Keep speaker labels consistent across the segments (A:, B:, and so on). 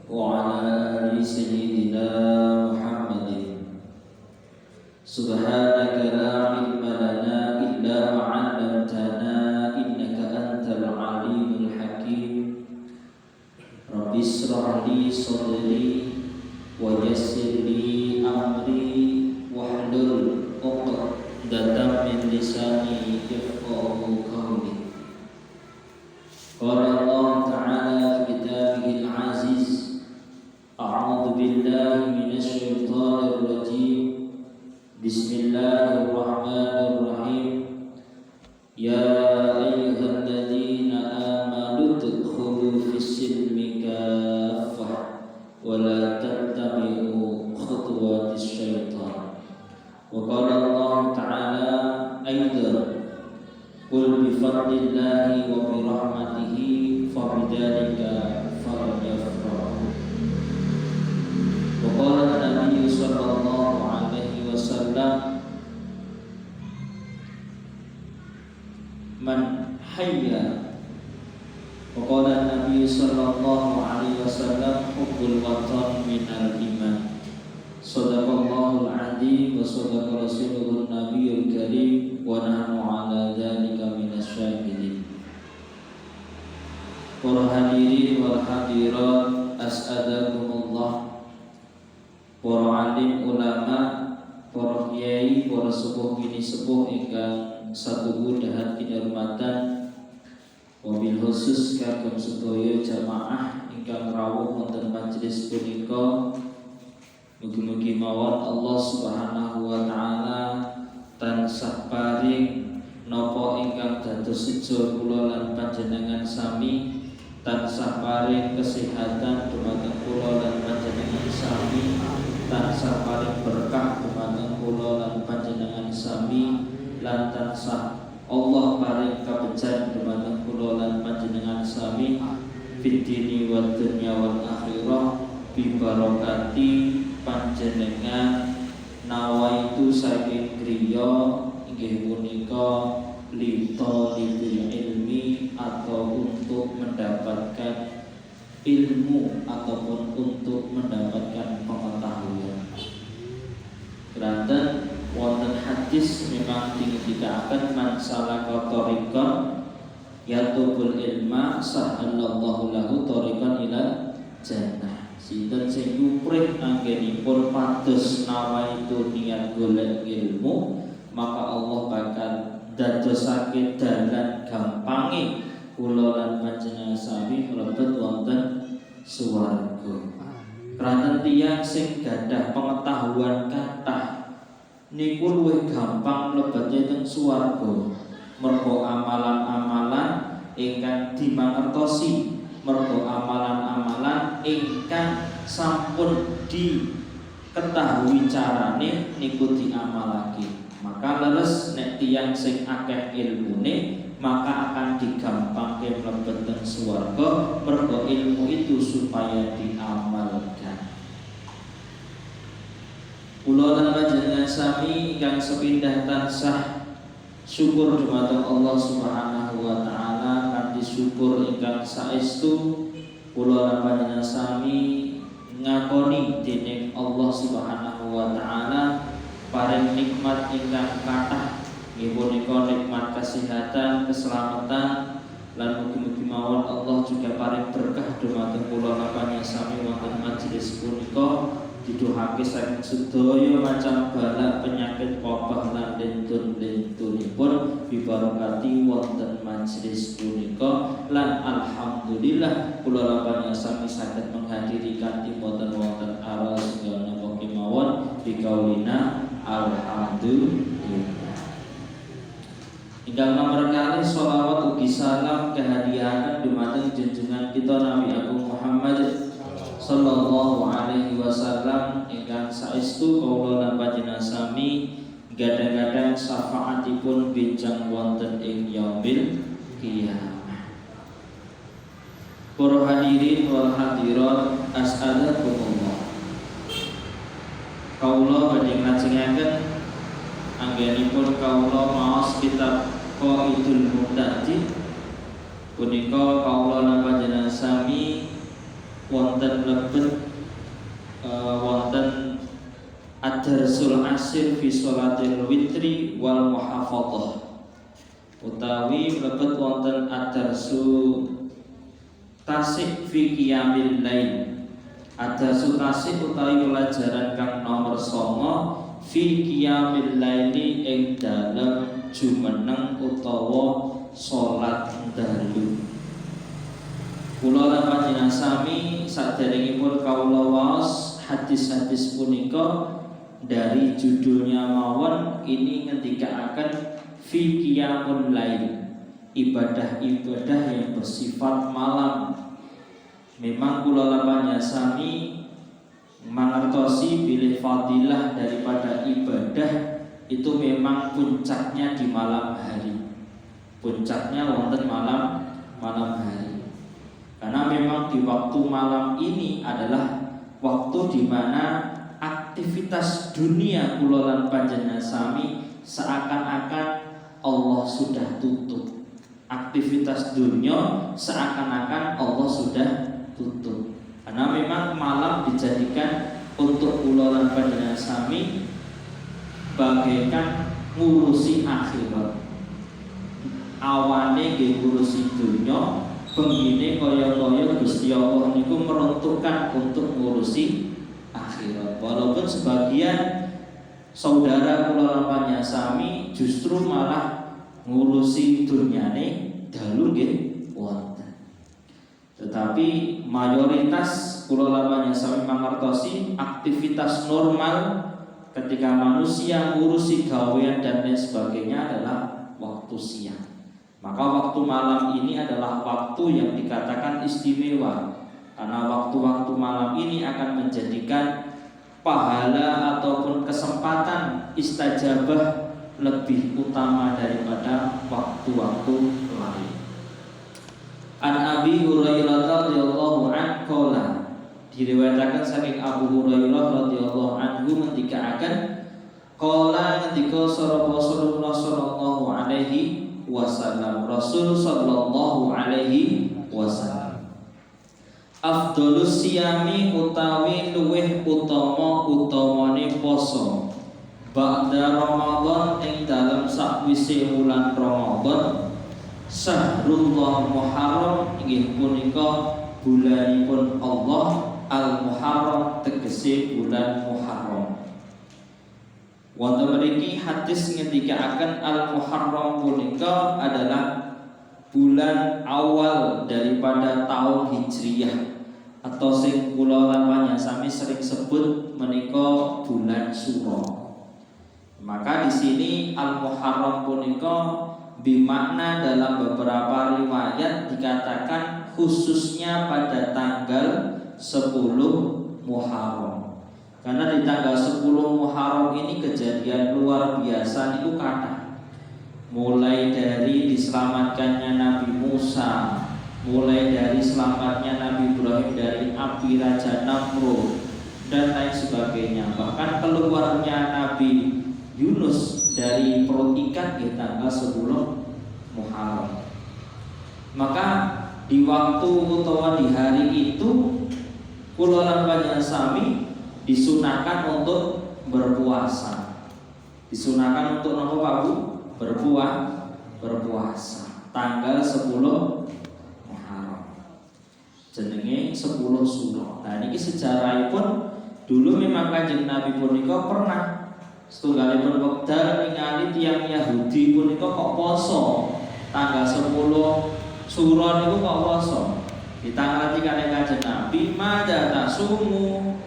A: وعلى آل سيدنا محمد. سبحانك لا علم لنا إلا ما علمتنا إنك أنت العليم الحكيم. رب اشرح لي صدري ويسر لي أمري واحلل عقدة من لساني يفقهوا قولي. قال الله تعالى في كتابه العزيز: أعوذ بالله من الشيطان الرجيم. بسم الله الرحمن الرحيم. يا أيها الذين آمنوا ادخلوا في السلم كافة ولا تتبعوا خطوات الشيطان. وقال الله تعالى أيضا: قل بفضل الله وبرحمته فبذلك فليفرحوا. وقال النبي صلى الله عليه وسلم: من حي. وقال النبي صلى الله عليه وسلم: حب الوطن من الإيمان. صدق الله العظيم وصدق رسوله النبي الكريم ونحن على ذلك من الشاهدين. Para hadirin wal hadirat, as'adakumullah. Para alim ulama, para kiai, para sepuh bini sepuh ingkang satuhu dahat kinurmatan, wabil khusus kagem sedaya jamaah ingkang rawuh wonten majelis punika. Mugi-mugi mawon Allah Subhanahu wa taala tansah paring napa ingkang dados sejo kula lan panjenengan sami, tansah paring kesehatan dumateng kula lan panjenengan sami, tansah paring berkah dumateng kula lan panjenengan sami, lan tansah Allah paring kabejan dumateng kula lan panjenengan sami fid dini wad dunya wal akhirah bi barokati panjenengan nawaitu saking griya inggih punika litolibil ilmi, atau untuk mendapatkan ilmu ataupun untuk mendapatkan pengetahuan. Keranten wonten hadis memang dikatakan man salaka thariqan yatubul ilma sahallallahu lahu thariqan ila jannah. Sinten sing nyuprih anggenipun pados nawaitu niat golek ilmu, maka Allah bakal dadosake dalan gampange kula lan panjenengan sami mlebet wonten swarga. Kraton tiyang sing gadah pengetahuan kathah niku luwih gampang mlebet teng swarga, mergo amalan-amalan ingkang dimangertosi, mergo amalan-amalan ingkang sampun diketahui carane niku diamalake. Maka leres nek tiyang sing akeh ilmune, maka akan digampangke mlebet teng swarga, mergo ilmu itu supaya diamalkan. Kula lan panjenengan sami ingkang sepindah tansah syukur dumateng Allah Subhanahu wa taala, kanthi syukur ingkang saestu kula lan panjenengan sami ngakoni dening Allah Subhanahu wa taala paring nikmat ingkang kathah, nggih punika nikmat kesehatan, keselamatan, lan mugi-mugi mawon Allah juga paring berkah dumateng kula lan panjenengan sami wonten majelis punika, didohake saking sedaya macam bala penyakit wabah lan lintun-lintunipun bibarokati wonten majelis punika, lan alhamdulillah kula lan panjenengan sami saged menghadiri kanthi boten wonten aral segala napa kemawon bikaulina alhamdulillah. Ingkang nomor kali sholawat ugi salam kehadiahan dumateng junjungan kita Nabi Agung Muhammad sallallahu alaihi wasallam ingkang saestu kawula lan panjenengan sami gadang-gadang syafaatipun benjang wonten ing yaumil qiyamah. Para hadirin wal hadirat, as'adakumullah. Kawula badhe ngajengaken anggenipun kawula maos kitab Qaidul Muqtadi punika kawula lan panjenengan sami wonten lebet wonten ad-darsul asir fi sholatil witri wal muhafadzah, utawi lebet wonten ad-darsu tasik fi qiyamil lail. Ad-darsu tasik utawi pelajaran kang nomor 9 fi qiyamil laili ing dalem jumeneng utawa salat dalu. Kula lan panjenengan sami saderengipun kawula waos hadis-hadis punika dari judulnya mawon ini ngendikaaken fi qiyamul lail, ibadah-ibadah yang bersifat malam. Memang kula lan panjenengan sami mangertosi bilih fadilah daripada ibadah itu memang puncaknya di malam hari. Puncaknya wonten malam hari. Karena memang di waktu malam ini adalah waktu di mana aktivitas dunia kula lan panjenengan sami seakan-akan Allah sudah tutup. Aktivitas dunia seakan-akan Allah sudah tutup. Karena memang malam dijadikan untuk kula lan panjenengan sami bagaikan ngurusi akhirat. Awane nggih ngurusi dunia, pengine kaya-kaya Gusti Allah niku meruntukkan untuk ngurusi akhirat. Walaupun sebagian saudara kula lan panjenengan sami justru malah ngurusi dunyane dalu nggih wonten. Tetapi mayoritas kula lan panjenengan sami mangertosi aktivitas normal ketika manusia ngurusi gawean dan lain sebagainya adalah waktu siang. Maka waktu malam ini adalah waktu yang dikatakan istimewa, karena waktu-waktu malam ini akan menjadikan pahala ataupun kesempatan istajabah lebih utama daripada waktu-waktu lain. An Abi Hurairah radhiyallahu anhu qala, diriwayatkan saking Abu Hurairah radhiyallahu anhu ngendikaaken qala ngendika Rasulullah sallallahu alaihi wasallam, Rasul sallallahu alaihi wasallam, afdhalus siyami utawi luweh utamane poso ba'da Ramadan ing dalem sakwise wulan Ramadan, syahrullah Muharram inggih punika bulanipun Allah al-Muharram tegese bulan Muharram. Wonten mriki hadis ngendikaaken al-Muharram punika adalah bulan awal daripada tahun Hijriyah, atau sing kula lan panjenengan sami sering sebut menika bulan Suro. Maka di sini al-Muharram punika bimakna dalam beberapa riwayat dikatakan khususnya pada tanggal 10 Muharram. Karena di tanggal 10 Muharram ini kejadian luar biasa niku kathah. Mulai dari diselamatkannya Nabi Musa, mulai dari selamatnya Nabi Ibrahim dari api Raja Namrud dan lain sebagainya. Bahkan keluarnya Nabi Yunus dari perut ikan di tanggal 10 Muharram. Maka di waktu utawa di hari itu kula lan panjenengan sami disunahkan untuk berpuasa. Disunahkan untuk nopo Pak Bu? Berpuasa. Tanggal 10 Muharram. Jenenge 10 Suro. Nah niki sejarahipun dulu memang Kanjeng Nabi punika pernah setunggalipun wekdal ningali tiyang Yahudi punika kok poso tanggal 10 Suro niku kok poso. Ditangati kalih Kanjeng Nabi, "Mada tasumu?"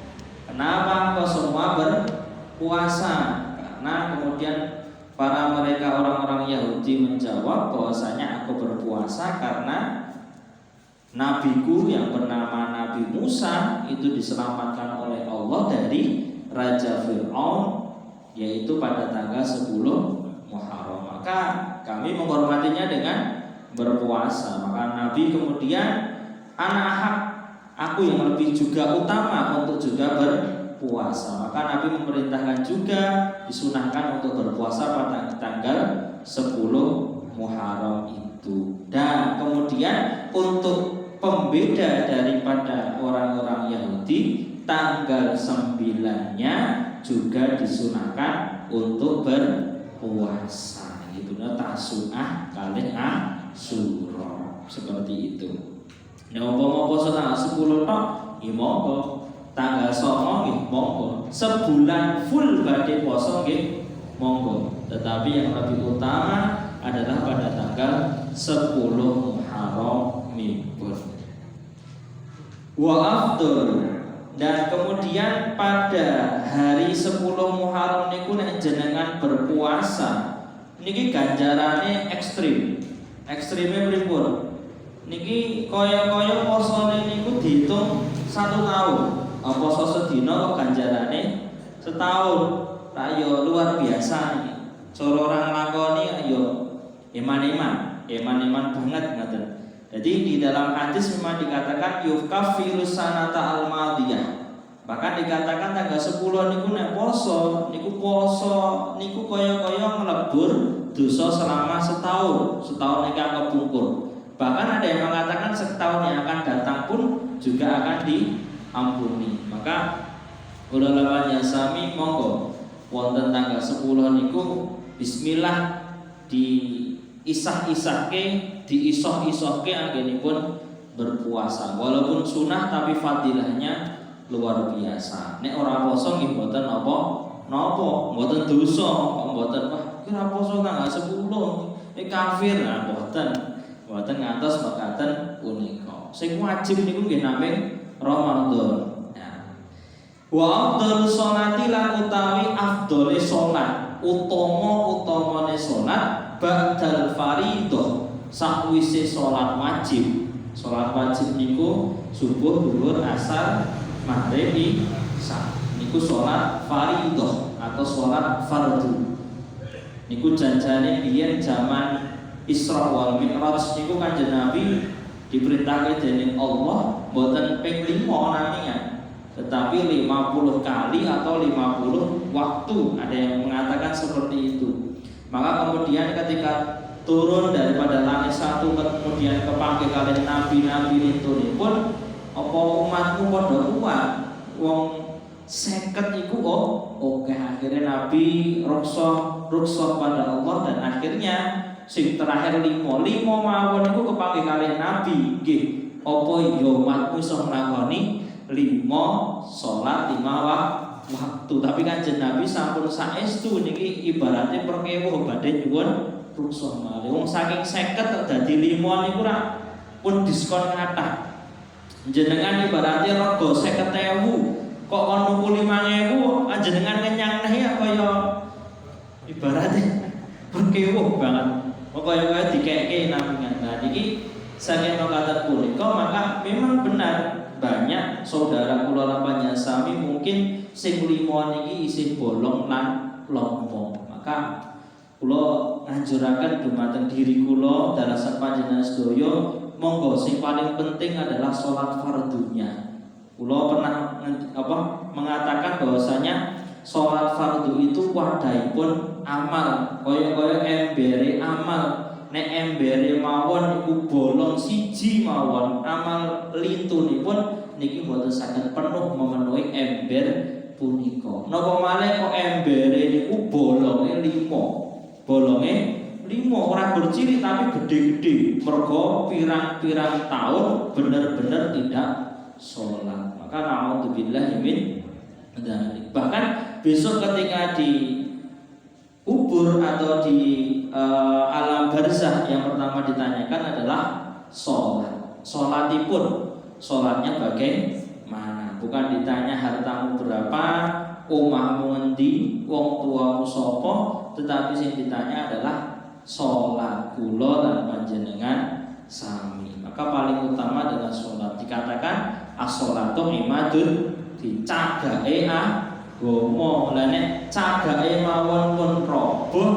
A: Kenapa kau semua berpuasa? Karena kemudian para mereka orang-orang Yahudi menjawab bahwasanya aku berpuasa karena nabiku yang bernama Nabi Musa itu diselamatkan oleh Allah dari Raja Fir'aun, yaitu pada tanggal 10 Muharram. Maka kami menghormatinya dengan berpuasa. Maka Nabi kemudian aku yang lebih juga utama untuk juga berpuasa. Maka Nabi memerintahkan juga disunahkan untuk berpuasa pada tanggal 10 Muharram itu. Dan kemudian untuk pembeda daripada orang-orang Yahudi, tanggal 9-nya juga disunahkan untuk berpuasa. Itu Tasu'ah kalih Asyura, seperti itu. Nek umpama poso tanggal 10 tok, ya monggo. Tanggal 9 nggih monggo. Sebulan full badhe poso nggih monggo. Tetapi yang lebih utama adalah pada tanggal 10 Muharram nipun. Wa afdal, dan kemudian pada hari 10 Muharram niku nek jenengan berpuasa niki ganjarane ekstrim. Ekstrime pripun? Niki kaya-kaya posone niku dihitung 1 tahun. Poso sedina kok ganjarane setahun. Tak yo luar biasa niki. Cara orang lakoni yo eman-eman banget ngoten. Jadi di dalam hadis memang dikatakan yukaffiru sanata al-madiyah. Bahkan dikatakan tanggal 10 niku nek poso niku kaya-kaya nglebur dosa selama setahun iki akan kepungkur. Bahkan ada yang mengatakan setahun yang akan datang pun juga akan diampuni. Maka ulama sami monggo wonten tanggal 10 niku bismillah diisah-isahke, diisoh-isohke anggenipun berpuasa. Walaupun sunah tapi fadilahnya luar biasa. Nek ora poso nggih mboten napa, mboten dosa, mboten wah kira poso tanggal 10 kafir, nah mboten ngantos mekaten punika. Sing wajib niku nggih namung Ramadan. Nah. Wa afdhalus sholati lan utawi afdhole salat, utama-utamane salat ba'dal fardhah, sakwise salat wajib. Salat wajib niku subuh, zuhur, asar, maghrib, isya. Niku salat fardhah atau salat fardu. Niku janjane biyen zaman Isra wal Mi'raj niku Kanjeng Nabi diperintahke dening Allah mboten ping 5 namingan, tetapi 50 kali atau 50 waktu. Ada yang mengatakan seperti itu. Maka kemudian ketika turun daripada langit 1 kemudian kepanggih kalian nabi-nabi itu pun apa umatku padha kuat wong 50 iku oke akhirnya Nabi ruksoh pada Allah, dan akhirnya sing terakhir 5 mawon iku kepanggih kalian Nabi nggih apa ya umatku iso nglakoni 5 salat 5 waktu. Tapi Kanjeng Nabi sampun saestu niki ibaratnya perkewuh badhe nyuwun ruksoh malih. Wong saking 50 dadi 5 niku ora pun diskon kathah. Jenengan ibaratnya rego 50.000 kok ono 5.000 jenengan kenyang neh ya kaya ibaratnya perkewuh banget. Kaya dikeke namingan. Nah niki saking makaten punika maka memang benar banyak saudara kula lan panjenengan mungkin sing 5 niki isih bolong lan lompong. Maka kula nganjuraken dumateng diri kula dalasan panjenengan sedaya monggo sing paling penting adalah salat fardunya. Kula pernah mengatakan bahwasanya salat fardu itu wadahipun amal, kaya-kaya embere amal. Nek embere mawon iku bolong siji mawon, amal lintunipun niki boten saged penuh memenuhi ember punika. Napa malih kok embere niku bolonge 5. Bolonge 5 ora berciri tapi gede-gede. Mergo pirang-pirang tahun bener-bener tidak sholat. Maka naudzubillah min dzalik. Bahkan besok ketika di kubur atau di alam barzah yang pertama ditanyakan adalah sholat. Sholatipun, sholatnya bagaimana? Bukan ditanya hartamu berapa, omahmu ngendi, wong tuamu sapa, tetapi yang ditanya adalah sholat kula lan panjenengan sami. Maka paling utama adalah sholat. Dikatakan as-sholatu imadun, dicagake agama. Lah nek cagake mawon pun roboh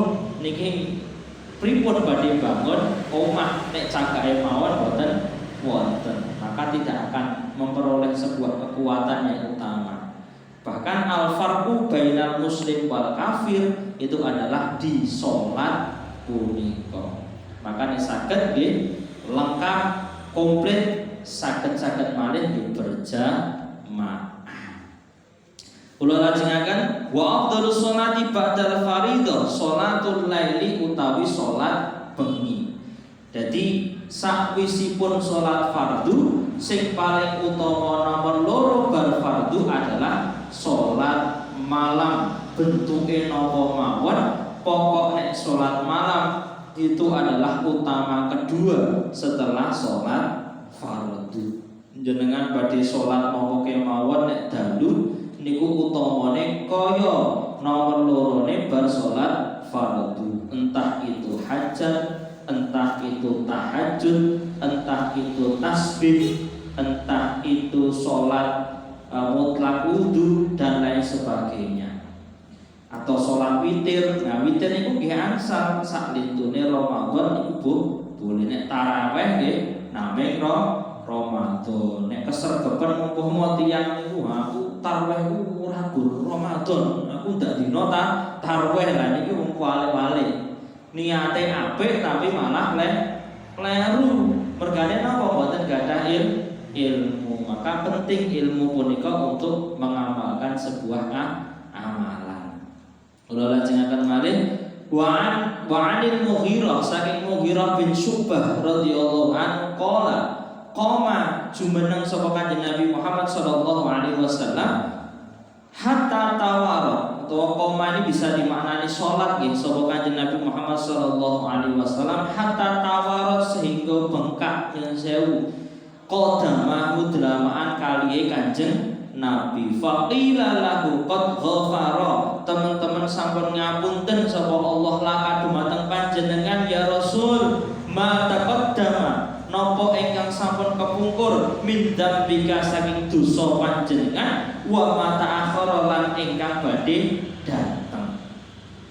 A: niki pripun badhe bangun omah nek cagake mawon boten wonten, maka tidak akan memperoleh sebuah kekuatan yang utama. Bahkan al-farqu bainal muslim wal kafir itu adalah di sholat punika. Maka nek saged nggih lengkap komplit saged-saged malih berjamaah. Kula lajengaken wa afdhalus sholati ba'dal fardhah sholatul laili utawi salat bengi. Jadi sakwisipun salat fardu sing paling utama nomor loro bar fardu adalah salat malam. Bentuke napa mawon, pokok nek salat malam itu adalah utama kedua setelah salat fardu. Jenengan badhe salat napa kemawon nek dalu niku utamane kaya nomor lorone bar salat fardu. Entah itu hajat, entah itu tahajud, entah itu tasbih, entah itu salat mutlak wudu dan lain sebagainya. Atau sholat witir. Nah witir itu nggih angsal sak lintune Ramadan niku boleh. Nek tarawih nggih namung Ramadan. Nek kesergepen mumpung tiyang niku aku tarawih ora gur Ramadan. Aku ndak dina tarawih lah niki wong wale-wale. Niate apik tapi malah kleru. Mergane napa mboten gadah ilmu. Maka penting ilmu punika untuk mengamalkan sebuah amalan. Kula lajengaken malih wa'anil Mughirah saking Mughirah bin Syu'bah radhiyallahu anhu qoma jumeneng sapa Kanjeng Nabi Muhammad sallallahu alaihi wasallam hatta tawara. Atau qoma ini bisa dimaknani salat nggih sapa Kanjeng Nabi Muhammad sallallahu alaihi wasallam hatta tawara sehingga bengkak yen sewu qadamahu delamaan kaliye Kanjeng Nabi. Faqila lahu qad ghafara. Teman-teman sampun ngapunten sapa Allah laka dumateng panjenengan ya Rasul. Ma taqaddama napa ingkang sampun kepungkur min dzambika saking dosa panjenengan wa ma ta'akhkhara lan ingkang badhe dateng.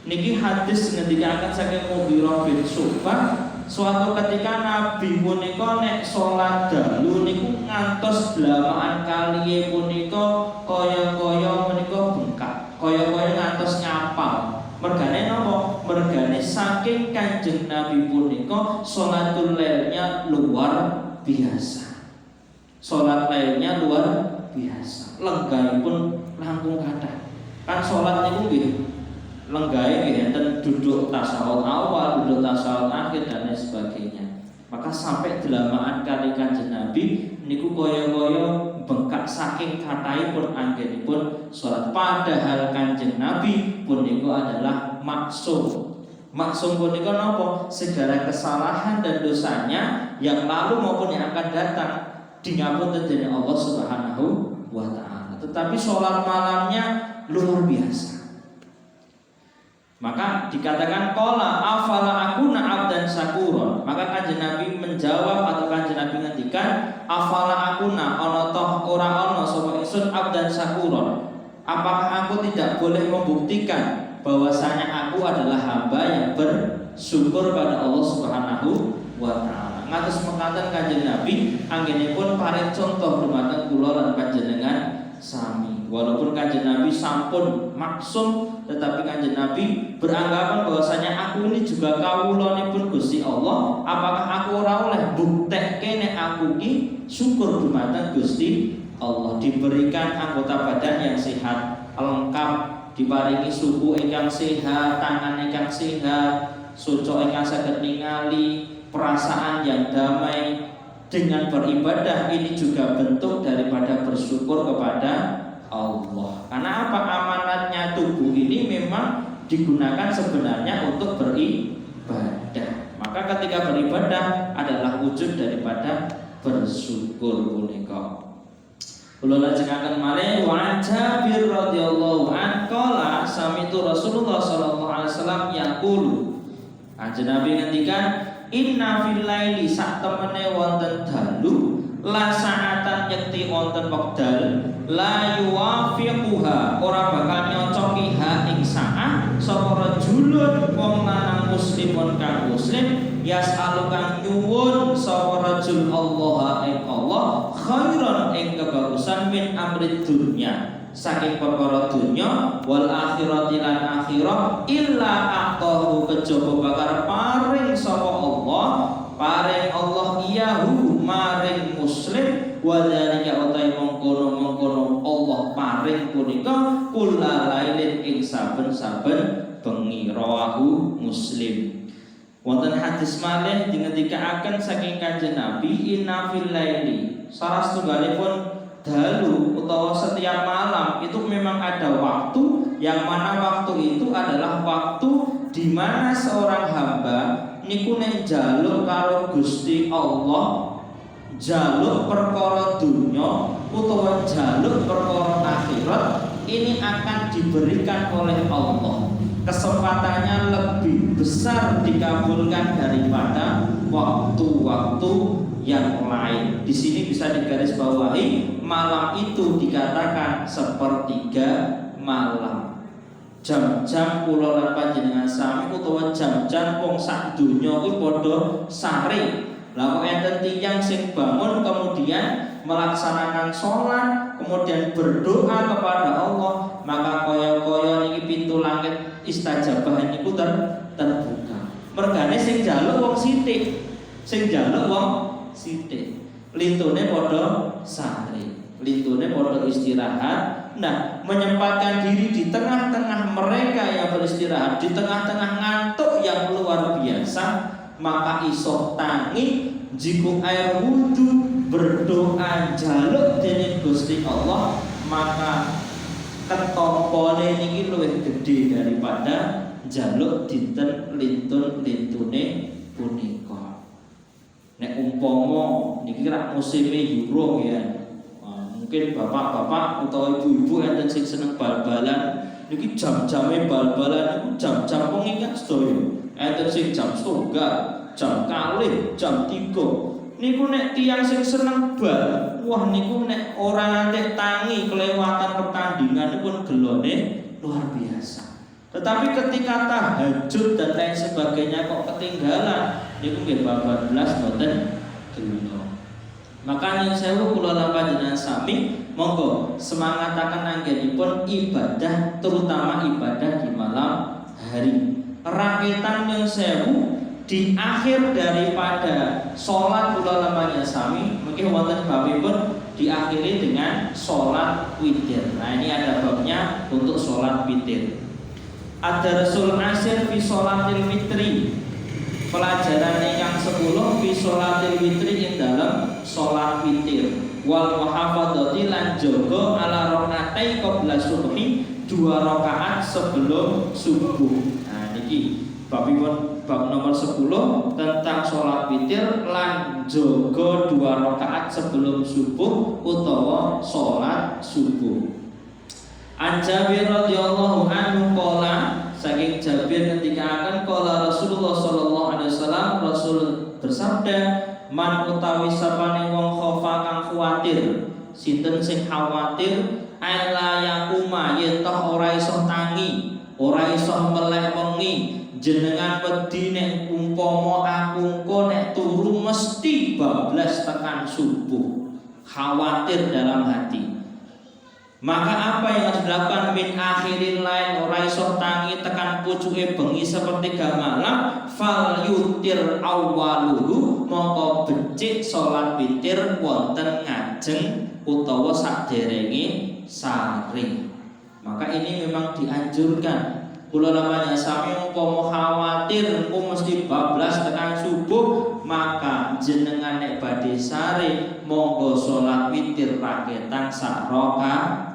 A: Niki hadis ngendikaken saking Mughirah bin Syu'bah. Suatu ketika Nabi punika nek salat dalu niku ngantos delamaan kaliye punika kaya-kaya menika bengkak, kaya-kaya ngantos nyapal. Mergane napa? Mergane saking Kanjeng Nabi punika salatul lailnya luar biasa. Salat lailnya luar biasa. Lenggahipun langkung kathah. Kan salat niku nggih lenggahe nggih enten duduk tasawuf awal, duduk tasawuf akhir dan lain sebagainya. Maka sampai delamaan kali Kanjeng Nabi niku kaya-kaya bengkak saking kathahipun anggenipun salat. Padahal Kanjeng Nabi punika adalah maksum. Maksum punika napa? Segala kesalahan dan dosanya yang lalu maupun yang akan datang dingapunten dening Allah Subhanahu wa taala. Tetapi salat malamnya luar biasa. Maka dikatakan qala afala akuna abdan syakuron. Maka Kanjeng Nabi menjawab atau Kanjeng Nabi ngendikan afala akuna ana toh ora ana sapa ingsun abdan syakuron. Apakah aku tidak boleh membuktikan bahwasanya aku adalah hamba yang bersyukur pada Allah Subhanahu wa taala. Ngatos mekaten Kanjeng Nabi anggenipun paring contoh dumateng kula lan panjenengan sami. Walaupun Kanjeng Nabi sampun maksum, tetapi Kanjeng Nabi beranggapan bahwasanya aku ini juga kawulanipun Gusti Allah. Apakah aku ora oleh buktekke nek aku iki syukur dumateng Gusti Allah, diberikan anggota badan yang sehat, lengkap, diparingi suku ingkang sehat, tangan ingkang sehat, suco ingkang saged ningali, perasaan yang damai. Dengan beribadah ini juga bentuk daripada bersyukur kepada Allah. Karena apa? Amanatnya tubuh ini memang digunakan sebenarnya untuk beribadah. Maka ketika beribadah adalah wujud daripada bersyukur punika. Kula lajengaken malih wa Jabir radhiyallahu anhu qala sami'tu Rasulullah sallallahu alaihi wasallam yaqulu. Kanjeng Nabi ngendikan inna fil laili sak temene wonten dalu la sa'atan yakti wonten wekdal la yuwafiquha ora bakal nyocoki ha ing saah sapa rajulun wong lanang muslimun kang muslim yas'alu kang nyuwun sapa rajul Allah ing Allah khairan ing kebagusan min amrid dunya saking perkara dunya wal akhirati lan akhirah illa aqtahu kejaba bakar paring sapa Allah paring Allah iyahu maring muslim wa dzalika utai mengkono Allah paring punika kullalailin ing saben-saben bengi. Rawahu Muslim. Wonten hadis malih dingendikaaken saking Kanjeng Nabi, inna fil laili, salah setunggalipun dalu utawa setiap malam itu memang ada waktu yang mana waktu itu adalah waktu di mana seorang hamba niku nek njaluk karo Gusti Allah, njaluk perkara dunya utawa njaluk perkara akhirat, ini akan diberikan oleh Allah. Kesempatannya lebih besar dikabulkan daripada waktu-waktu yang lain. Di sini bisa digarisbawahi, malam itu dikatakan sepertiga malam. Jam-jam kula lan panjenengan sami utawa jam-jam wong sak donya kuwi padha sare. Lah kok enten tiyang sing bangun kemudian melaksanakan sholat, kemudian berdoa kepada Allah, maka kaya-kaya niki pintu langit istajabah niku terbuka. Mergane sing njaluk wong sithik, lintune padha sare, lintune padha istirahat. Nah, menyempatkan diri di tengah-tengah mereka yang beristirahat, di tengah-tengah ngantuk yang luar biasa, maka iso tangi jiku air wudu berdoa jaluk dening Gusti Allah, maka ketompone niki luwih gedhe daripada jaluk dinten lintun-lintune punika. Nek umpama niki rak musime Euro ya, mungkin bapak-bapak utawa ibu-ibu enten sing seneng bal-balan, niki jam-jame bal-balan niku jam-jam pengingat sedaya. Enten sing jam 3, jam 2, jam 3. Niku nek tiyang sing seneng bal, wah niku nek ora nganti tangi kelewatan pertandingan pun gelone luar biasa. Tetapi ketika tahajud dan lain sebagainya kok ketinggalan, niku nggih bablas mboten gelo. Maka nyuwun sewu kula lan panjenengan sami monggo semangataken anggenipun ibadah, terutama ibadah di malam hari. Rakitan nyuwun sewu di akhir daripada sholat kula lan panjenengan sami mungkin wonten babipun diakhiri dengan sholat witir. Nah, ini ada babnya untuk sholat witir. Ada Rasul Asir fi sholatil witri. Pelajaran yang 10 fi sholatil witri ing dalam sholat witir. Wal muhafadzati lan jaga ala rakaatai qabla subhi, 2 rakaat sebelum subuh. Nah, niki babipun bab nomor 10 tentang sholat witir lan jaga 2 rakaat sebelum subuh utawa sholat subuh. An Jabir radhiyallahu anhu qala, saking Jabir ketika akan qala Rasulullah sallallahu alaihi wasallam, Rasul bersabda, man utawi sapane wong khofa kang kuwatir, sinten sing khawatir ala yakuma yen toh ora iso tangi, ora iso melek wengi, jenengan wedi nek umpama aku engko nek turu mesti bablas tekan subuh, khawatir dalam hati. Maka apa yang harus dilakukan? Min akhirin lain, ora iso tangi tekan pucuke bengi sepertiga malam, fal yutir awwaluhu, mongko becik salat witir wonten ngajeng utawa saderenge sare. Maka ini memang dianjurkan. Kula namanya sami umpama khawatir engko mesti bablas tekan subuh, maka jenengan nek badhe sare monggo salat witir raketan sak rakaat,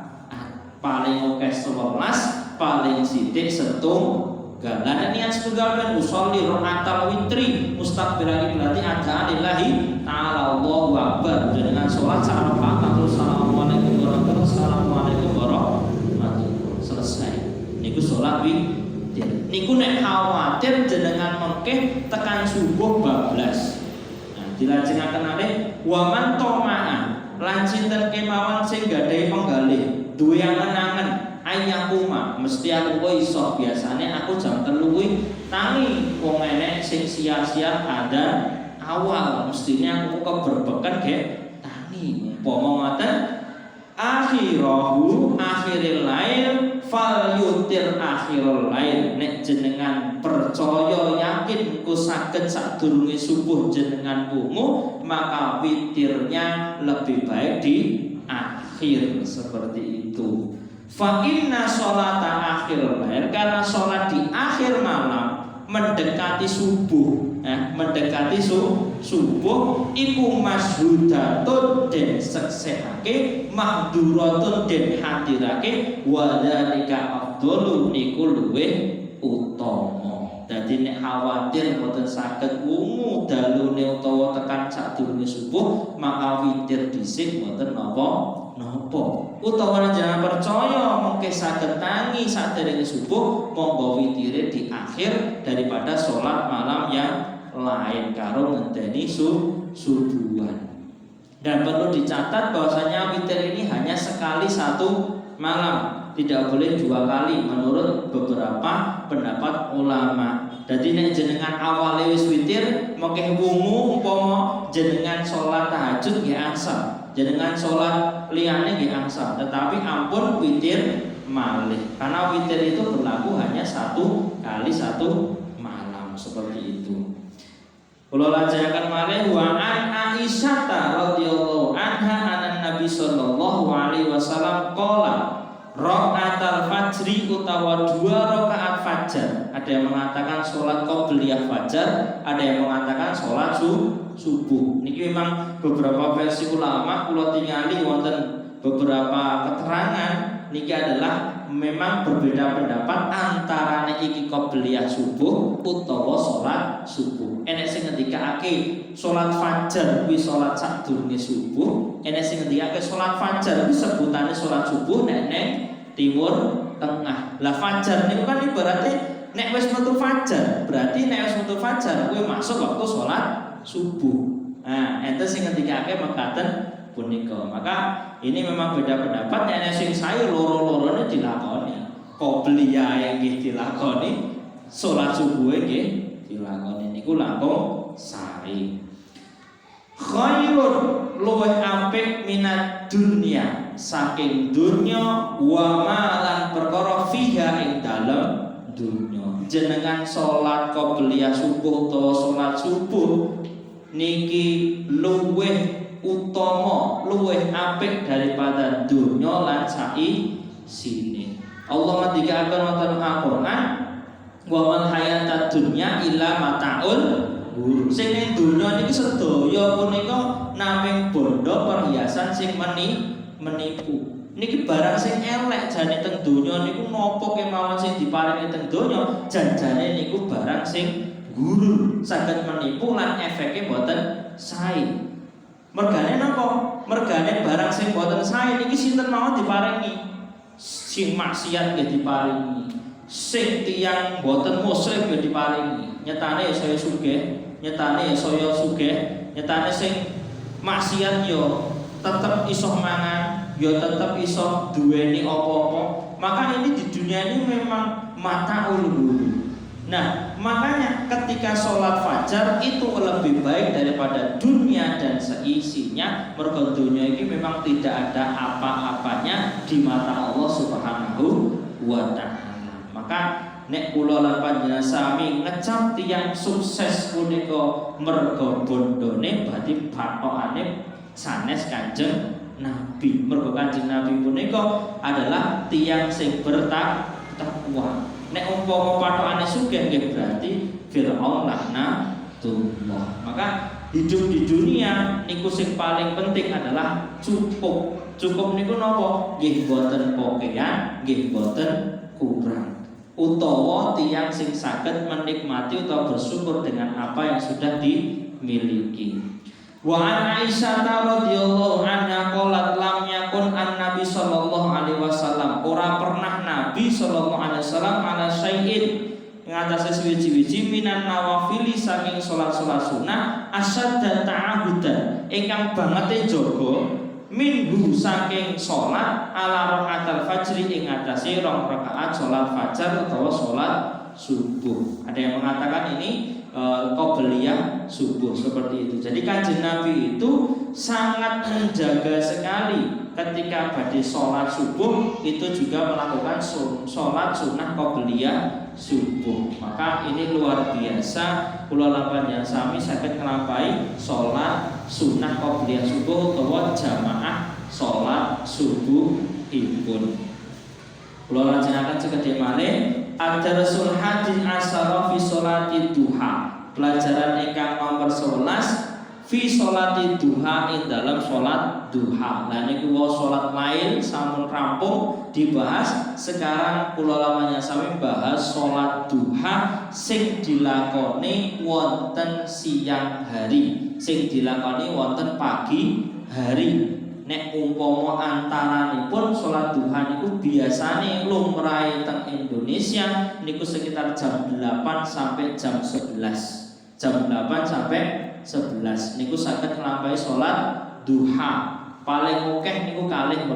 A: paling oke 11, paling sithik setunggal. Niat setunggal kan usolli rakaatal witri mustaqbilan berarti ada lillahi ta'ala, Allahu akbar, dengan salat sak rakaat terus assalamualaikum warahmatullahi wabarakatuh, selesai. Niku salat witir. Niku nek khawatir jenengan mengke tekan subuh bablas. Nah, dilajengaken alih wa man toma'a, lan sinten kemawon sing gadhahi penggalih, duwe angen-angen ayakuma, mesti aku kok iso, biasane aku jam 3 kuwi tangi wong enek sing sia-sia ada awal, mestinya aku kok berbeken ge tangi. Umpama ngoten akhirahu akhiril lail fal yutir witir akhirul lail, nek jenengan percaya yakin engko saged sadurunge subuh jenengan wungu, maka witirnya lebih baik di akhir seperti itu. Fa inna sholata akhirul lail, karena sholat di akhir malam mendekati subuh, mendekati subuh iku mashudatun den seksehake, mahduratun den hadirake, wa dzalika afdalu niku luwih utama. Dadi nek khawatir mboten saged wungu dalune utawa tekan sadurunge subuh, maka witir dhisik mboten napa-napa. Utawa jangan percaya mungkin saged tangi sadurunge subuh, monggo witire di akhir daripada sholat malam yang lain karo ngenteni subuhan. Dan perlu dicatat bahwasanya witir ini hanya sekali satu malam, tidak boleh 2 kali menurut beberapa pendapat ulama. Jadi nek jenengan awale wis witir, mengke wungu umpama jenengan sholat tahajud nggih angsal, jenengan sholat liyane nggih angsal, tetapi ampun witir malih. Karena witir itu berlaku hanya 1 kali 1 malam seperti itu. Kula lajengaken malih wa an Aisyah radhiyallahu anha anan Nabi sallallahu alaihi wasallam qala rakaat fajri utawa 2 rakaat fajar. Ada yang mengatakan sholat qobliyah fajar, ada yang mengatakan sholat subuh. Niki memang beberapa versi ulama kula tingali wonten beberapa keterangan niki adalah memang berbeda pendapat antara iki qobliyah subuh utawa sholat subuh. Enek sing ngendikake sholat fajar kuwi sholat sadurunge subuh, enek sing ngendikake sholat fajar kuwi sebutane sholat subuh nek timur tengah. Lah fajar niku kan ibaratnya nek wis metu fajar, berarti nek wis metu fajar kuwi masuk waktu sholat subuh. Nah, ente sing ngendikake mekaten punika. Maka ini memang beda pendapat, nek sing sae loro-lorone dilakoni. Qobliyah nggih dilakoni, sholat subuh nggih dilakoni, niku langkung sae. Khairun luwih apik minat dunya saking dunya wa malan perkara fiha ing dalem dunya. Jenengan salat qobliyah subuh utawa salat subuh niki luwih utama, luwih apik daripada dunya lan sini. Allah ngendikaken wonten Al-Qur'an wa mal hayatad dunya illa mataul ghurur. Sing ning donya niki sedaya punika namung bondo perhiasan sing menipu. Niki barang sing elek jane teng donya niku napa kemawon sing diparingi teng donya, janjane niku barang sing ghurur, saged menipu lan efeke mboten sae. Mergane napa? Mergane barang sing mboten sae niki sinten mawon diparingi. Sing maksiat nggih diparingi, sing tiyang mboten muslim nggih diparingi. Nyatane saya sugih, nyatane saya sugih, nyatane sing maksiat yo tetep iso mangan, yo tetep iso duweni apa-apa. Maka ini di dunia ini memang mataul ghurur. Nah, makanya ketika sholat fajar itu lebih baik daripada dunia dan seisinya. Mergo dunia ini memang tidak ada apa-apanya di mata Allah Subhanahu wa ta'ala. Maka nek kula lan panjenengan sami ngecap tiyang sukses punika mergo bondone berarti batokane sanes Kanjeng Nabi. Mergo Kanjeng Nabi punika adalah tiyang sing bertakwa. Nek umpama pathokane sugih nggih berarti Firaun laknatullah. Maka hidup di dunia niku sing paling penting adalah cukup. Cukup niku napa? Nggih boten pokean, nggih boten kurang. Utawa tiyang sing saged menikmati utawa bersyukur dengan apa yang sudah dimiliki. Wa an Aisyah radhiyallahu anha qalat lam yakun an-nabi sallallahu alaihi wasallam, ora pernah Nabi sallallahu alaihi wasallam ala syai'in ngatasi suwi-wiji minan nawafili saking salat-salat sunah asyadda ta'ahudan ingkang bangete jaga minhu saking salat ala rakaatul fajri ing atase 2 rakaat salat fajar utawa salat subuh. Ada yang mengatakan ini qobliyah subuh seperti itu. Jadi Kanjeng Nabi itu sangat menjaga sekali ketika badhe sholat subuh itu juga melakukan sholat sunnah qobliyah subuh. Maka ini luar biasa, kula panjenengan sami saged nglampahi sholat sunnah qobliyah subuh utawa jamaah sholat subuhipun. Kula lajengaken sekedhik malih ad-darsul hadi asyara fi sholati duha. Pelajaran ingkang nomor 11 fi sholati duha ing dalam sholat duha. Nah niku wau sholat lain sampun rampung dibahas. Sekarang kula lamanya sami bahas sholat duha sing dilakoni wonten siang hari, sing dilakoni wonten pagi hari. Nek umpama antaranipun sholat duha niku biasane lumrahe teng Indonesia niku sekitar jam 8 sampai jam 11. Jam 8 sampai 11 niku saged nglampahi sholat duha. Paling akeh niku 12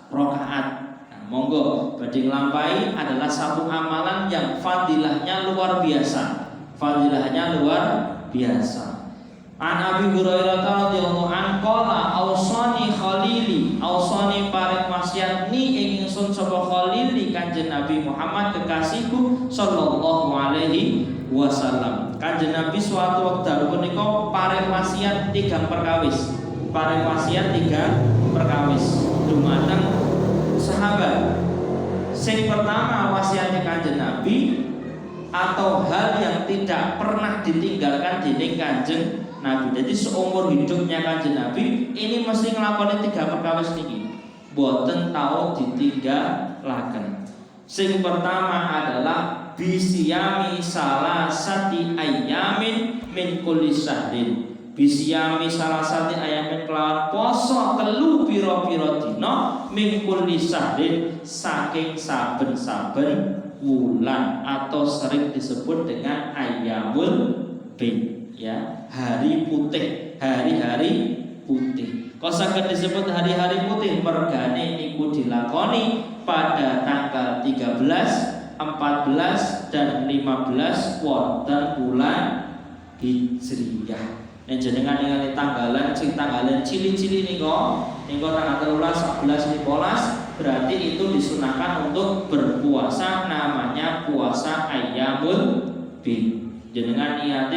A: rakaat. Nah, monggo badhe nglampahi adalah satu amalan yang fadilahnya luar biasa. Fadilahnya luar biasa. An Abi Hurairah radhiyallahu anhu qala ausani khalili, ausani paring wasiat ni ing ingsun sapa khalili Kanjeng Nabi Muhammad kekasihku sallallahu alaihi wasallam. Kanjeng Nabi suatu wekdal punika paring wasiat 3 perkawis. Paring wasiat 3 perkawis dumateng sahabat. Sing pertama wasiat Kanjeng Nabi atau hal yang tidak pernah ditinggalkan dening Kanjeng Nabi. Jadi seumur hidupnya Kanjeng Nabi ini mesti nglakoni 3 perkawis niki. Boten tau ditinggalaken. Sing pertama adalah bisiyami salasati ayyamin min kulli syahrin. Bisiyami salasati ayyamin kelawan poso 3 pira-pira dina min kulli syahrin saking saben-saben wulan atau sering disebut dengan ayyamul bid. Ya, hari putih, hari-hari putih. Kok saged disebut hari-hari putih? Mergane niku dilakoni pada tanggal 13, 14 dan 15 wonten bulan Hijriyah. Nek jenengan ningali tanggalan cili-cili niku tanggal 13, 11, 15 berarti itu disunahkan untuk berpuasa, namanya puasa ayyamul bid. Jenengan niat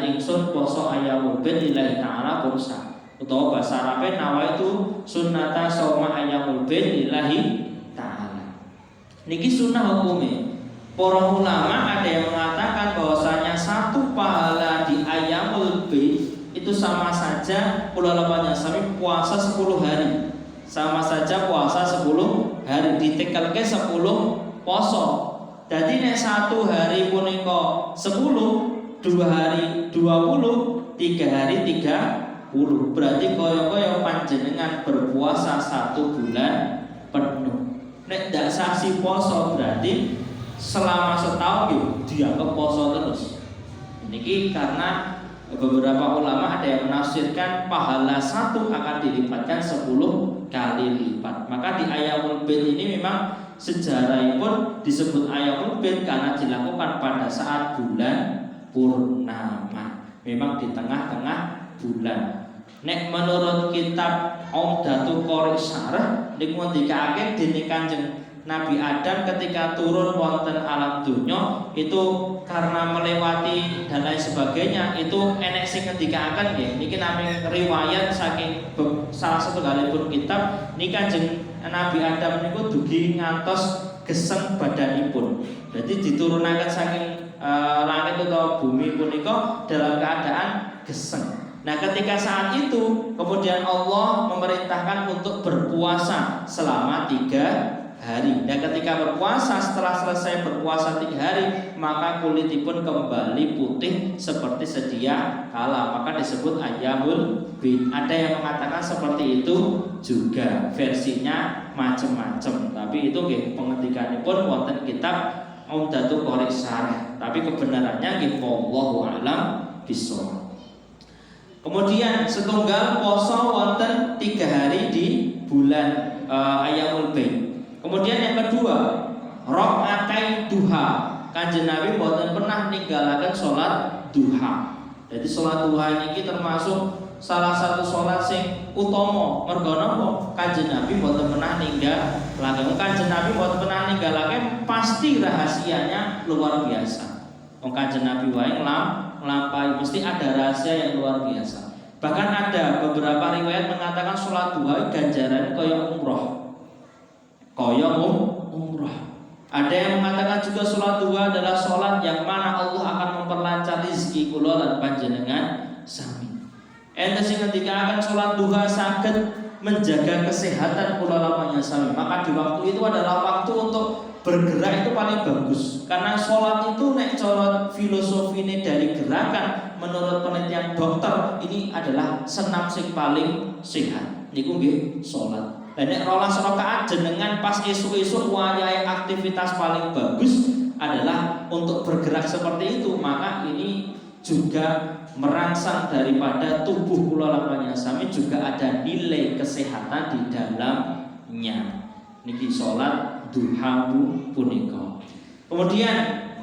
A: ingsun poso ayyamul bid lillahi ta'ala kursa. Utawa bahasa Arabe nawaitu sunnata shauma ayyamul bid lillahi ta'ala. Niki sunnah hukume. Para ulama ada yang mengatakan bahwasanya satu pahala di ayyamul bid itu sama saja kula sami puasa 10 hari. Sama saja puasa 10 hari ditekelke 10 poso. Jadi nek 1 hari punika 10, 2 hari 20, 3 hari 30. Berarti kaya-kaya panjenengan berpuasa 1 bulan penuh. Nek ndak sasi poso berarti selama setahun dianggap poso terus. Niki karena beberapa ulama ada yang menafsirkan pahala 1 akan dilipatkan 10 kali lipat. Maka di ayyamul bid ini memang sejarahnya pun disebut ayyamul bid karena dilakukan pada saat bulan purnama. Memang di tengah-tengah bulan. Nek menurut kitab Umdatul Qari Syarah niku ndikake dening Kanjeng Nabi Adam ketika turun wonten alam dunya itu karena melewati dan lain sebagainya itu enek sing ngendikaken nggih niki namung riwayat saking salah satu galipun kitab niki Kanjeng Nabi Adam niku dugi ngantos geseng badanipun. Jadi diturunaken saking langit atau bumi punika dalam keadaan geseng. Nah, ketika saat itu kemudian Allah memerintahkan untuk berpuasa selama 3 hari. Dan ketika berpuasa, setelah selesai berpuasa 3 hari, maka kulitipun kembali putih seperti sedia kala. Maka disebut ayyamul bid. Ada yang mengatakan seperti itu juga. Versinya macam-macam. Tapi itu nggih pengetikanipun wonten kitab Umdatul Qari Syarah. Tapi kebenarannya nggih wallahu a'lam bishawab. Kemudian setunggal poso wonten 3 hari di bulan ayyamul bid. Kemudian yang kedua, rakaatai duha. Kanjeng Nabi mboten pernah ninggalaken salat duha. Jadi salat duha niki termasuk salah satu sholat sing utama. Mergo napa? Kanjeng Nabi mboten pernah ninggalaken. Kanjeng Nabi mboten pernah ninggalaken pasti rahasianya luar biasa. Kanjeng Nabi wae nglampahi mesti ada rahasia yang luar biasa. Bahkan ada beberapa riwayat mengatakan sholat duha ganjaran kaya umroh. Ada yang mengatakan juga sholat duha adalah sholat yang mana Allah akan memperlancar rezeki kula lan panjenengan sami. Ente sing ketika akan sholat duha saged menjaga kesehatan kula lan panjenengan sami. Maka di waktu itu adalah waktu untuk bergerak itu paling bagus. Karena sholat itu nek cara filosofine dari gerakan menurut penelitian dokter ini adalah senam sing paling sehat. Niku nggih sholat. Dan nek rolas rakaat jenengan pas esuk-esuk wayahe aktivitas paling bagus adalah untuk bergerak seperti itu, maka ini juga merangsang daripada tubuh kula lan panjenengan sami juga ada nilai kesehatan di dalamnya. Niki salat duha punika. Kemudian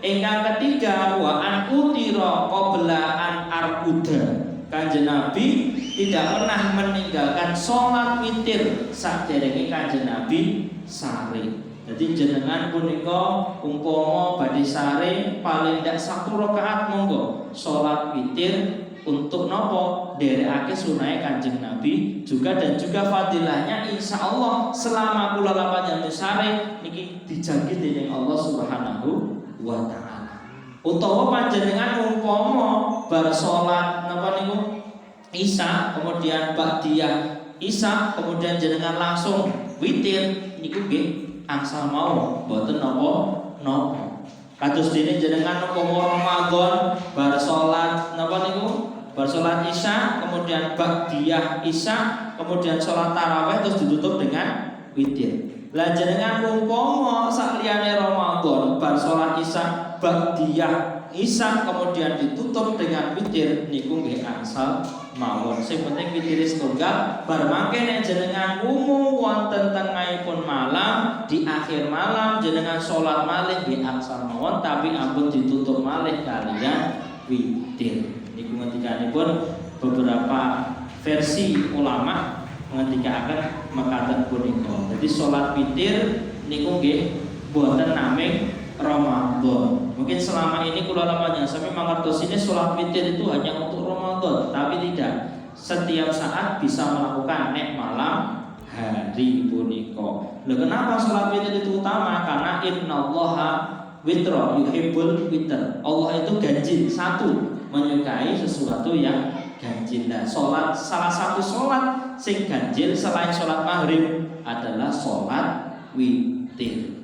A: ingkang ketiga wa an utira qabla an arquda. Kanjeng Nabi tidak pernah meninggalkan sholat witir saderenge Kanjeng Nabi sare. Jadi jenengan punika umpama badhe sare paling ndak 1 rakaat monggo sholat witir untuk nopo nderekake sunahe Kanjeng Nabi juga dan juga fadilahnya insyaallah selama kula lapangan sare niki dijanji dening Allah Subhanahu wa taala. Utawa panjenengan umpama bar salat napa niku Isya kemudian ba'diyah Isya kemudian jenengan langsung witir niku nggih angsal mau mboten napa. Kados dene jenengan umpama Ramadan bar salat napa niku bar salat Isya kemudian ba'diyah Isya kemudian salat tarawih terus ditutup dengan witir. Lah jenengan umpama sakliyane Ramadan bar salat Isya ba'diyah Isya kemudian ditutup dengan witir niku nggih angsal mawon. Sing penting witir setunggal bar mangke nek jenengan umum wonten tengahipun malam di akhir malam jenengan salat malih nggih angsal mawon tapi ampun ditutup malih kalian witir. Niku ngendikanipun beberapa versi ulama ngendikaken mekaten punika. Jadi salat witir niku nggih boten namung Ramadan. Mungkin selama ini kula lamanya sampai mangertosine salat witir itu hanya untuk Ramadan, tapi tidak. Setiap saat bisa melakukan nek malam hari punika. Lho kenapa salat witir itu utama? Karena innallaha witra yuhibbul witr. Allah itu ganjil satu, menyukai sesuatu yang ganjil. Nah, salah satu salat sing ganjil selain salat maghrib adalah salat witir.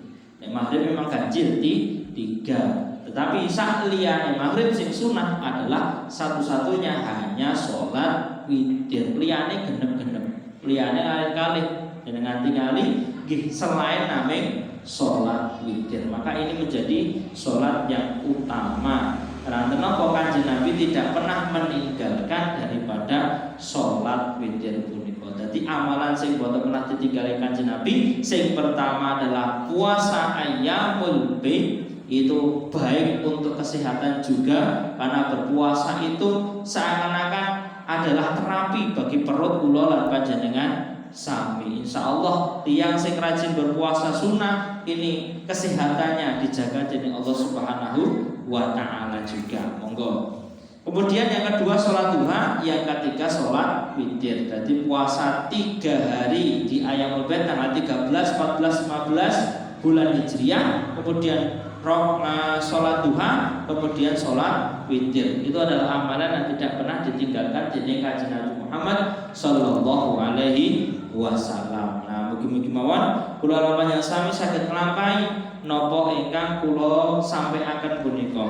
A: Maghrib memang ganjil di 3, tetapi sakliyane maghrib sing sunah adalah satu-satunya hanya sholat witir. Liyane genep-genep, liyane kali dengan tingali selain namanya sholat witir. Maka ini menjadi sholat yang utama. Karena kenapa Kanjeng Nabi tidak pernah meninggalkan daripada sholat witir punika. Jadi amalan sing boten pernah ditinggali Kanjeng Nabi. Sing pertama adalah puasa ayyamul bid. Itu baik untuk kesehatan juga karena berpuasa itu seakan-akan adalah terapi bagi perut kula lan panjenengan sami. Insyaallah tiyang sing rajin berpuasa sunnah ini kesehatannya dijaga dening Allah Subhanahu wa taala juga. Monggo. Kemudian yang kedua sholat duha, yang ketiga sholat witir. Jadi puasa 3 hari di Ayyamul Bid tanggal 13, 14, 15 bulan Hijriah. Kemudian sholat duha, kemudian sholat witir. Itu adalah amalan yang tidak pernah ditinggalkan dening Kanjeng Nabi Muhammad sallallahu alaihi wasallam. Nah, mugi-mugi mawon kula lampahan sami saged nglampahi napa ingkang kula sampaiaken punika.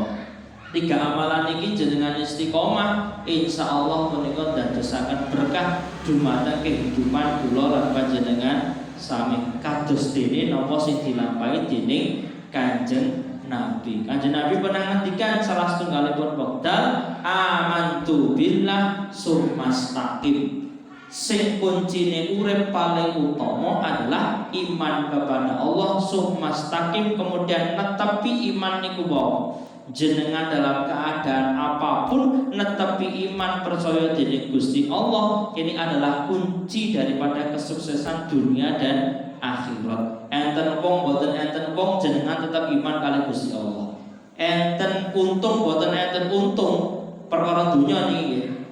A: 3 amalan iki jenengan istiqomah insyaallah punika dadosaken berkah dumateng kehidupan kula lan panjenengan sami kados dene napa sing dilampahi dening Kanjeng Nabi. Kanjeng Nabi pernah ngendikan salah setunggalipun wekdal amantu billah sumastaqim. Sing kuncine urip paling utama adalah iman kepada Allah sumastaqim kemudian netepi iman niku wae. jenengan dalam keadaan apapun netepi iman percaya dening Gusti Allah, ini adalah kunci daripada kesuksesan dunia dan akhirat. Enten wong boten enten wong jenengan tetap iman kali Gusti Allah. Enten untung boten enten untung perkara dunia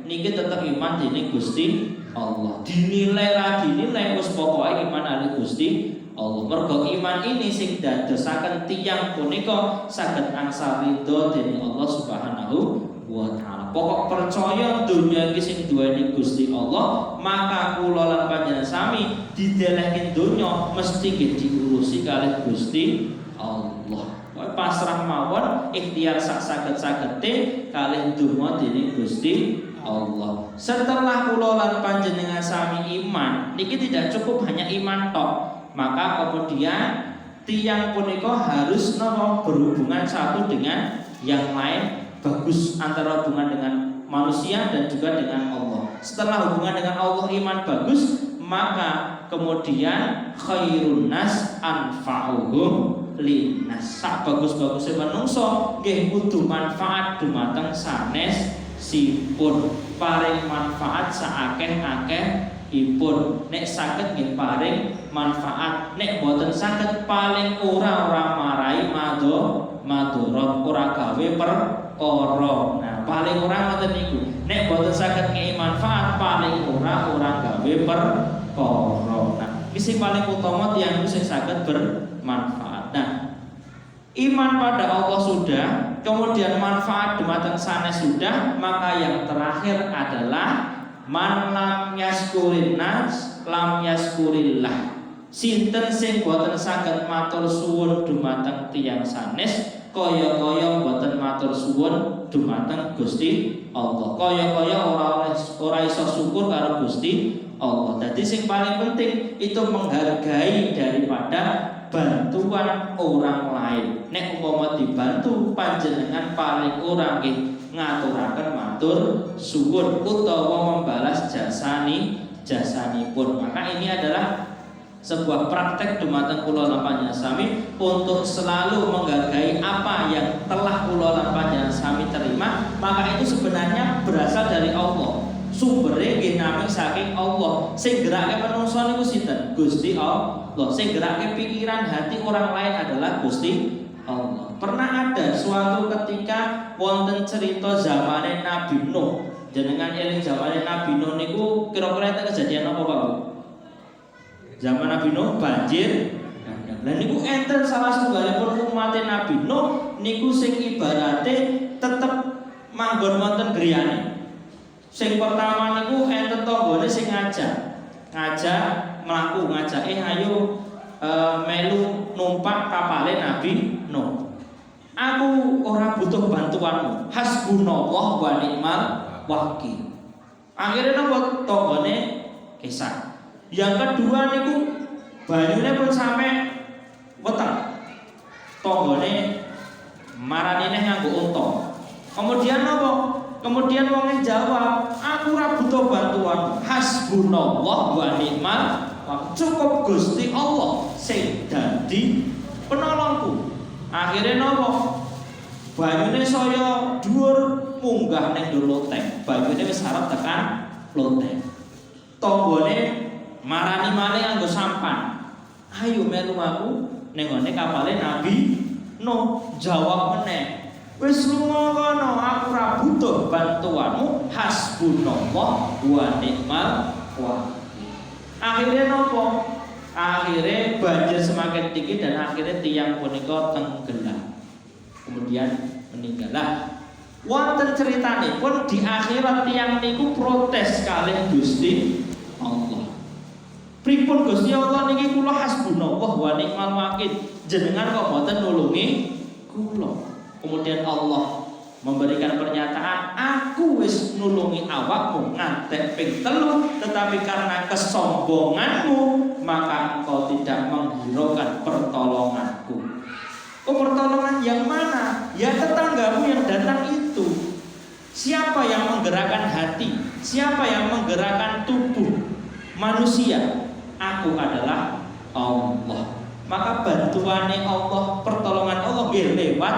A: niki tetap iman dening Gusti Allah. Dinilai ra dinilai wis pokoke iman kali Gusti Allah. Mergo iman ini sing dadosaken tiyang punika saged angsal ridho dening Allah Subhanahu wa taala. Pokok percaya dunya iki sing duweni Gusti Allah, maka kula lan panjenengan sami didelehke donya mesti diurusi kalih Gusti Allah. Pasrah mawon, ikhtiar sak saged-sagede kalih donga dening Gusti Allah. Setelah kula lan panjenengan sami iman, niki tidak cukup hanya iman tok. Maka kemudian tiang punika harus berhubungan satu dengan yang lain, bagus antara hubungan dengan manusia dan juga dengan Allah. Setelah hubungan dengan Allah iman bagus, maka kemudian khairun nas anfa'uhum linnas. Sak bagus-bagusé manungsa nggih kudu manfaat dumateng sanes sipun, paring manfaat saakeh-akeh ipun. Nek saged nggih paring manfaat, nek boten saged paling ora marai madharat, ora gawe perkara. Nah, paling ora ngoten niku. Nek boten saged ngei manfaat, paling ora gawe perkara. Nah, iki paling utama tiyang sing saged bermanfaat. Nah, iman pada Allah sudah, kemudian manfaat dumateng sanes sudah, maka yang terakhir adalah man lam yaskurin nas lam yaskurillah. Sinten sing boten saged matur suwun dumateng tiyang sanes, kaya-kaya boten matur suwun dumateng Gusti Allah. Kaya-kaya ora iso syukur karo Gusti Allah. Jadi sing paling penting itu menghargai daripada bantuan orang lain. Nek umpama dibantu panjenengan paling ora nggih ngaturaken matur suwun utawa membalas jasanipun. Maka ini adalah sebuah praktek dumateng kula lan panjenengan sami untuk selalu menghargai apa yang telah kula lan panjenengan sami terima. Maka itu sebenarnya berasal dari Allah. Sumbernya nggih namung saking Allah. Sing gerake manungsa niku sinten? Gusti Allah. Sing gerake pikiran hati orang lain adalah Gusti Allah. Pernah ada suatu ketika wonten cerita zamane Nabi Nuh. Jenengan eling zamane Nabi Nuh niku kira-kira itu kejadian apa, Pak? Zaman Nabi Nuh banjir. Lah niku enten salah setunggalipun umat Nabi Nuh niku sing ibarate tetep manggon wonten griyane. Sing pertama niku enten tanggane sing ngajak mlaku ayo melu numpak kapale Nabi Nuh. Aku ora butuh bantuanmu. Hasbunallah wa ni'mal wakil. Akhirnya napa tanggane kisah. Yang kedua niku banyune pun sampe weteng. Tanggane marani neh nganggo unta. Kemudian napa? Kemudian wong jawab, aku ora butuh bantuan. Hasbunallah wa ni'mal wakil. Cukup Gusti Allah sing dadi penolongku. Akhirnya napa? Banyune saya dhuwur munggah ning dhuwur loteng. Banyune wis arep tekan loteng. Tanggane marani malih nganggo sampan. Ayo melu aku ning ngene kapale Nabi Nuh. Jawab meneh, wis lunga kono, aku ora butuh bantuanmu. Hasbunallah wa ni'mal wakil. Akhirnya napa? Akhirnya banjir semakin tinggi dan akhirnya tiang punika tenggelam. Kemudian meninggal. Lah, wonten ceritane pun di akhirat tiang niku protes kalih Gusti Allah. Pripun Gusti Allah niki kula hasbunallah wa ni'mal wakil. Jenengan kok mboten nulungi kula. Kemudian Allah memberikan pernyataan, aku wis nulungi awakmu ngantek ping 3, tetapi karena kesombonganmu maka engkau tidak menghiraukan pertolonganku. Oh, pertolongan yang mana? Ya tetanggamu yang datang itu. Siapa yang menggerakkan hati? Siapa yang menggerakkan tubuh manusia? Aku adalah Allah. Maka bantuannya Allah, pertolongan Allah lewat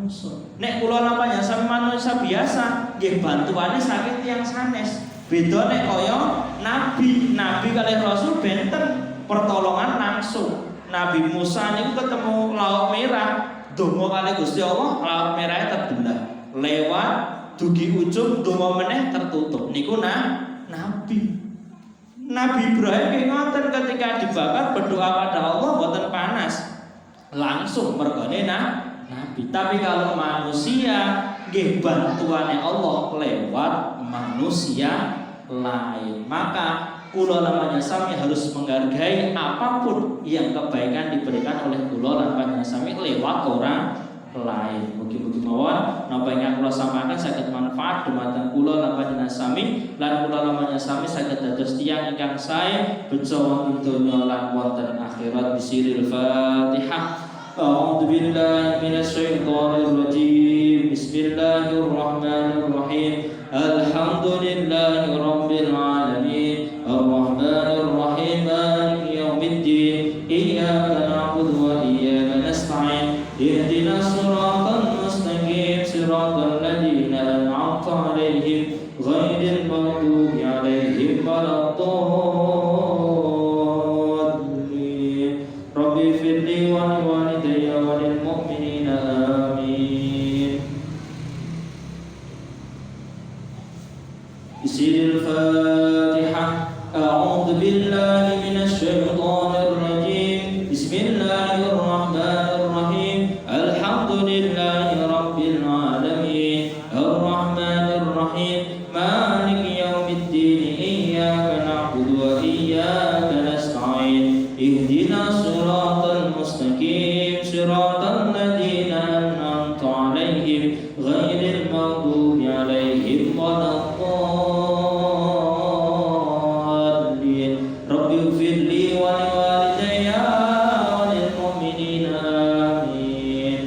A: manungsa. Nek kula namanya sami manusia biasa, nggih bantuane saking tiyang sanes. Beda nek kaya nabi kalih rasul benten pertolongan langsung. Nabi Musa niku ketemu laut merah, donga kalih Gusti Allah, laut merahnya terbelah. Lewat dugi ujung donga meneh tertutup. Niku nabi. Nabi Ibrahim nggih ngoten ketika dibakar berdoa pada Allah boten panas. Langsung mergane nabi. Tapi kalau manusia nggih bantuane Allah lewat manusia lain. Maka kula namanya sami harus menghargai apapun yang kebaikan diberikan oleh kula namanya sami lewat orang lain. Mugi-mugi mawon napa ingkang kula sampaikan saged manfaat dumateng kula namanya sami lan kula namanya sami saged dados tiyang ingkang sae bejo wonten donya lan wonten akhirat. Bisiril Fatihah. A'udzu billahi minasyaitonir rajim. Bismillahirrahmanirrahim. Alhamdulillahi rabbil alamin. Arrahmanir rahim. Maliki yaumiddin. Iyyaka na'budu wa iyyaka nasta'in. Ihdinas siratal mustaqim. Siratal ladzina an'amta 'alaihim ghairil maghdubi 'alaihim waladdallin. Rabbi firli wa liwalidayya wa lil mu'minina amin. Bismillahil Fatihah. A'udzu billahi minasyaitonir rajim. Bismillahirrahmanirrahim. Alhamdulillahi rabbil alamin. Arrahmanir rahim. Maliki yaumiddin. Iyyaka na'budu wa iyyaka nasta'in. Ihdinas siratal mustaqim. Siratal ladzina an'amta 'alaihim ghairil maghdubi 'alaihim waladdallin. Rabbi ighfirli wa liwalidayya wa lil mu'minina amin.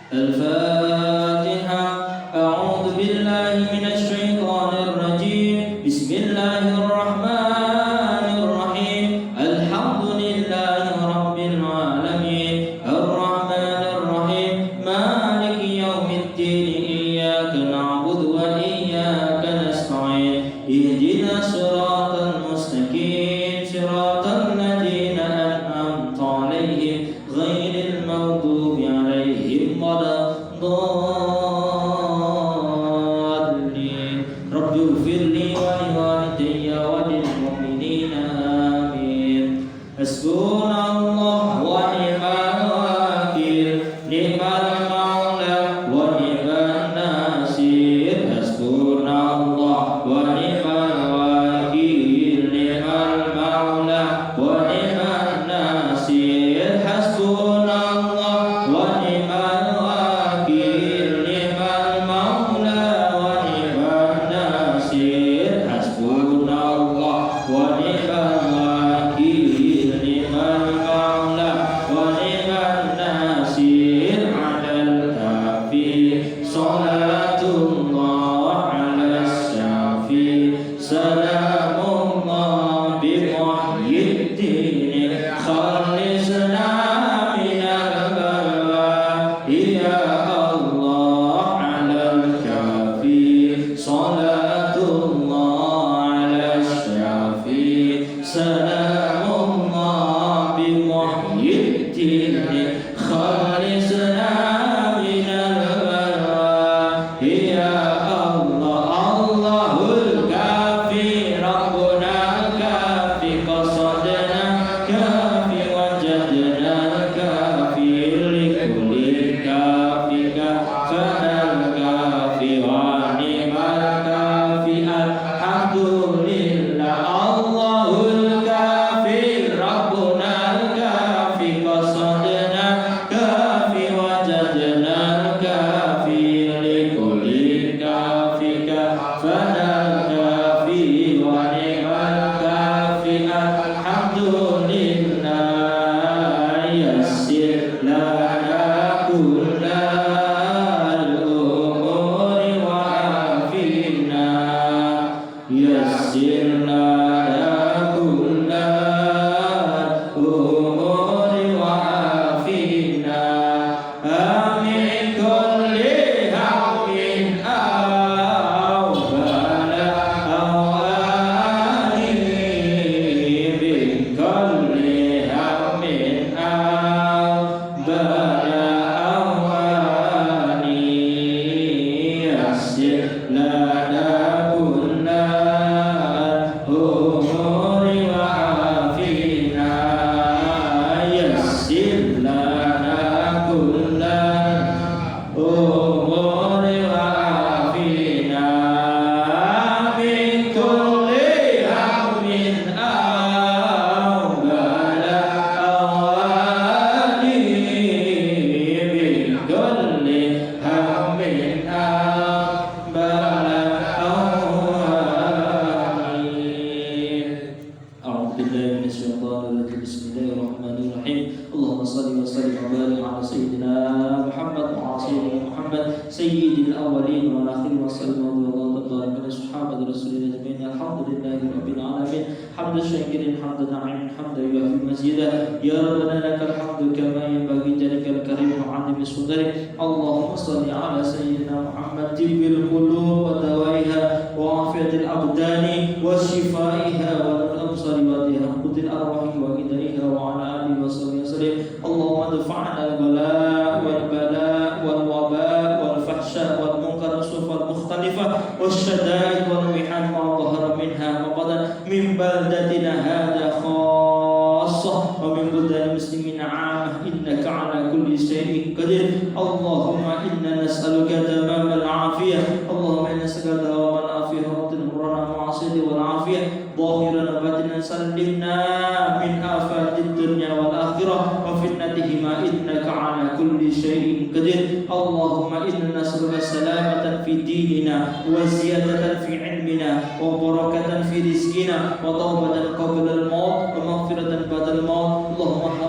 A: Al-Fatihah. A'udzu billahi minasyaitonir rajim. Bismillahirrahmanirrahim. Alhamdulillahi rabbil alamin. Arrahmanir rahim. Maliki yaumiddin. Iyyaka na'budu wa iyyaka nasta'in. Ihdinas siratal mustaqim. Siratal ladzina an'amta 'alaihim ghairil maghdubi 'alaihim waladdallin. Rabbi ighfirli wa liwalidayya wa lil mu'minina amin. Hasbunallah wa ni'mal wakil. Ni'mal maula wa ni'man nasir. Hasbunallah wa ni'mal wakil. Ni'mal maula wa ni'man nasir. Hasbunallah wa ni'mal wakil. Ni'mal maula wa ni'man nasir. Hasbunallah wa ni'mal wakil. Ni'mal maula wa ni'man nasir. 'Alal kafi salatullah 'alas syafi. Salamullah bi muhyiddin. Khalisna minal balwa. Ya Allah 'alal kafi salatullah 'alas syafi. Salamullah bi muhyiddin. Khalisna minal balwa. Ya Allah. Allahul kafi Rabbuna kafi. Qasadna kafi wajadna kafi. Likulli kafika fanal kafi wa ni'mal kafi. Alhamdulillah. Allahul kafi Rabbuna kafi. Qasadna kafi wajadna kafi. Likulli kafika fanal kafi wa ni'mal kafi. Alhamdulillah. Yassir lana kullal umuri wa afina. Yassir lana kullal umuri wa afina. بالله من الشيطان الرجيم بسم الله الرحمن الرحيم اللهم صل وسلم وبارك على سيدنا محمد وعلى سيدنا محمد سيد الأولين والآخرين وسلم الله تبارك على صحابة رسول الله أجمعين الحمد لله رب العالمين حمد الشاكرين حمد نعيم حمد يوافي مزيدا يا ربنا لك الحمد كما ينبغي جلك الكريم وعظيم سدره اللهم صل على سيدنا محمد طب القلوب ودوائها وعافية الأبدان وشفائها والأبصار وضيها قد الأرواح وغدرها وعلى آله وصحبه وسلم اللهم ادفعنا البلاء والبلاء والوباء والفحشاء والمنكر والسوء المختلفة والشدائد والمحن ما ظهر منها وبطن من بلدتنا هذا خاصة ومن بلدان المسلمين عامة إنك على كل شيء قدير اللهم إنا نسألك تمام العافية اللهم إنا نسألك دوام العافية ورد أمرنا معصية والعافية ظاهرا وباطنا سلمنا من آفات الدنيا والآخرة وفتنتهما إنك على كل شيء قدير اللهم إنا نسألك سلامة في ديننا وزيادة في علمنا وبركة في رزقنا وتوبة قبل الموت ومغفرة بعد الموت اللهم